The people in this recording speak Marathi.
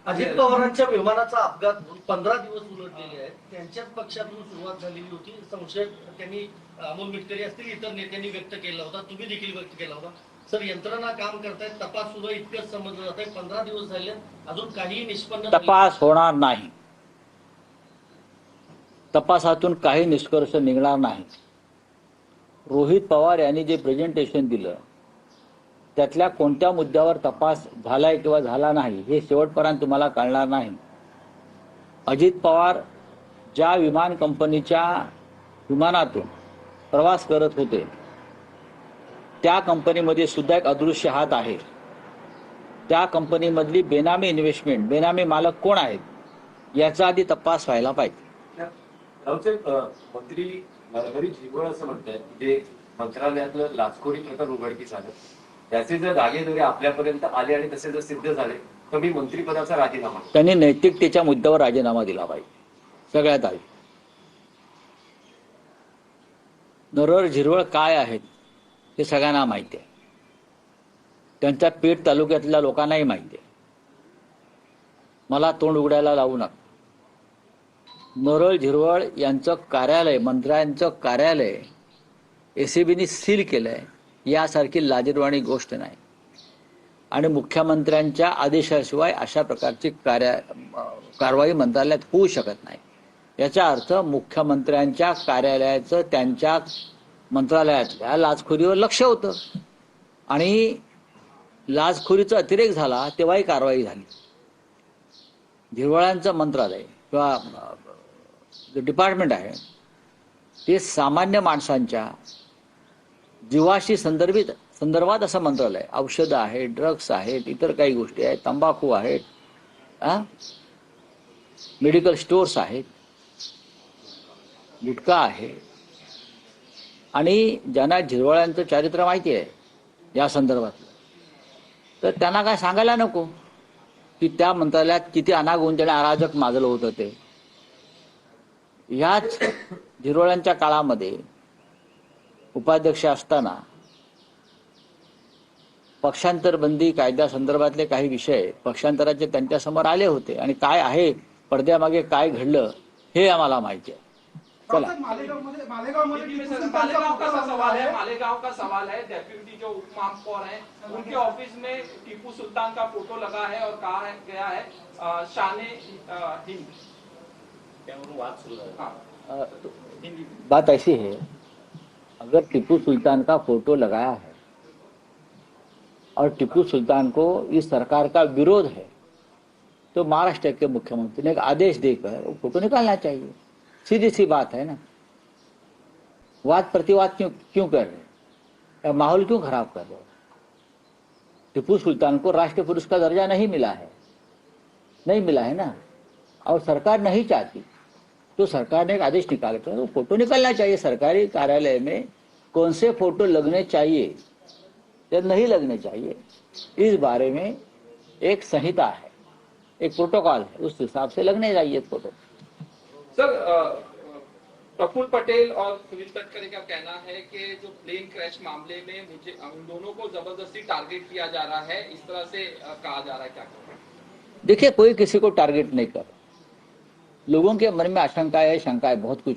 अजित पवारांच्या विमानाचा अपघात होऊन 15 दिवस उलटलेले आहेत. त्यांच्याच पक्षातून सुरुवात झालेली होती. संशय त्यांनी अमोल मिटकरी असतील इतर नेत्यांनी व्यक्त केला होता, तुम्ही देखील व्यक्त केला होता. सर, यंत्रणा काम करतायत, तपास सुरू आहे, इतकंच समजलं जात आहे. 15 दिवस झाले, अजून काहीही निष्पन्न तपास होणार नाही. तपासातून काही निष्कर्ष निघणार नाही. रोहित पवार यांनी जे प्रेझेंटेशन दिलं त्यातल्या कोणत्या मुद्द्यावर तपास झालाय किंवा झाला नाही हे शेवटपर्यंत तुम्हाला कळणार नाही. अजित पवार ज्या विमान कंपनीच्या विमानातून प्रवास करत होते त्या कंपनीमध्ये सुद्धा एक अदृश्य हात आहे. त्या कंपनीमधली बेनामी इन्व्हेस्टमेंट, बेनामी मालक कोण आहेत याचा आधी तपास व्हायला पाहिजे. मंत्री नरहरी झिरवळ असं म्हणतात जे मंत्रालयातलं लाचखोरी प्रकार उघडकीस आलं, त्याचे जर दागे जरी आपल्यापर्यंत आले आणि तसे जर सिद्ध झाले तर मी मंत्रिपदाचा राजीनामा. त्यांनी नैतिकतेच्या मुद्द्यावर राजीनामा दिला पाहिजे. सगळ्यात आधी नरहरी झिरवळ काय आहेत हे सगळ्यांना माहिती आहे. त्यांच्या पेठ तालुक्यातल्या लोकांनाही माहिती आहे. मला तोंड उघडायला लावू नका. नरहरी झिरवळ यांचं कार्यालय, मंत्र्यांचं कार्यालय एसीबीने सील केलंय यासारखी लाजिरवाणी गोष्ट नाही. आणि मुख्यमंत्र्यांच्या आदेशाशिवाय अशा प्रकारची कारवाई मंत्रालयात होऊ शकत नाही. याचा अर्थ मुख्यमंत्र्यांच्या कार्यालयाचं त्यांच्या मंत्रालयातल्या लाचखोरीवर लक्ष होतं आणि लाचखोरीचा अतिरेक झाला तेव्हाही कारवाई झाली. झिरवळांचं मंत्रालय किंवा जे डिपार्टमेंट आहे ते सामान्य माणसांच्या जीवाशी संदर्भात असं मंत्रालय. औषधं आहेत, ड्रग्स आहेत, इतर काही गोष्टी आहेत, तंबाखू आहेत, मेडिकल स्टोर्स आहेत, गुटखा आहे. आणि ज्यांना झिरवळांचं चारित्र्य माहिती आहे या संदर्भात तर त्यांना काय सांगायला नको की त्या मंत्रालयात किती अनागोंद त्याने अराजक माजलं होतं ते. ह्याच झिरवळांच्या काळामध्ये उपाध्यक्ष असताना पक्षांतर बंदी कायद्यासंदर्भातले काही विषय पक्षांतराचे त्यांच्यासमोर आले होते आणि काय आहे पडद्यामागे काय घडलं हे आम्हाला माहिती आहे. चला, मालेगांव का सवाल है डेप्यूटी जो उप महापौर हैं उनके ऑफिस में टीपू सुल्तान का फोटो लगा है और कहा गया है शाने हिंद. बात ऐसी है, अगर टीपू सुल्तान का फोटो लगाया है और टीपू सुल्तान को इस सरकार का विरोध है तो महाराष्ट्र के मुख्यमंत्री ने एक आदेश देकर वो फोटो निकालना चाहिए. सीधी सी बात है ना. वाद प्रतिवाद क्यों कर रहे, माहौल क्यों खराब कर रहे. टीपू सुल्तान को राष्ट्रीय पुरुष का दर्जा नहीं मिला है ना, और सरकार नहीं चाहती तो सरकार ने एक आदेश निकाला तो फोटो निकलना चाहिए. सरकारी कार्यालय में कौन से फोटो लगने चाहिए या नहीं लगने चाहिए इस बारे में एक संहिता है, एक प्रोटोकॉल है, उस हिसाब से लगने चाहिए फोटो. सर, प्रफुल्ल पटेल और सुनील तटकरे का कहना है कि जो प्लेन क्रैश मामले में मुझे उन दोनों को जबरदस्ती टारगेट किया जा रहा है, इस तरह से कहा जा रहा है. क्या करें? देखिए, कोई किसी को टारगेट नहीं कर. लोगों के मन में आशंका है, शंका है, बहुत कुछ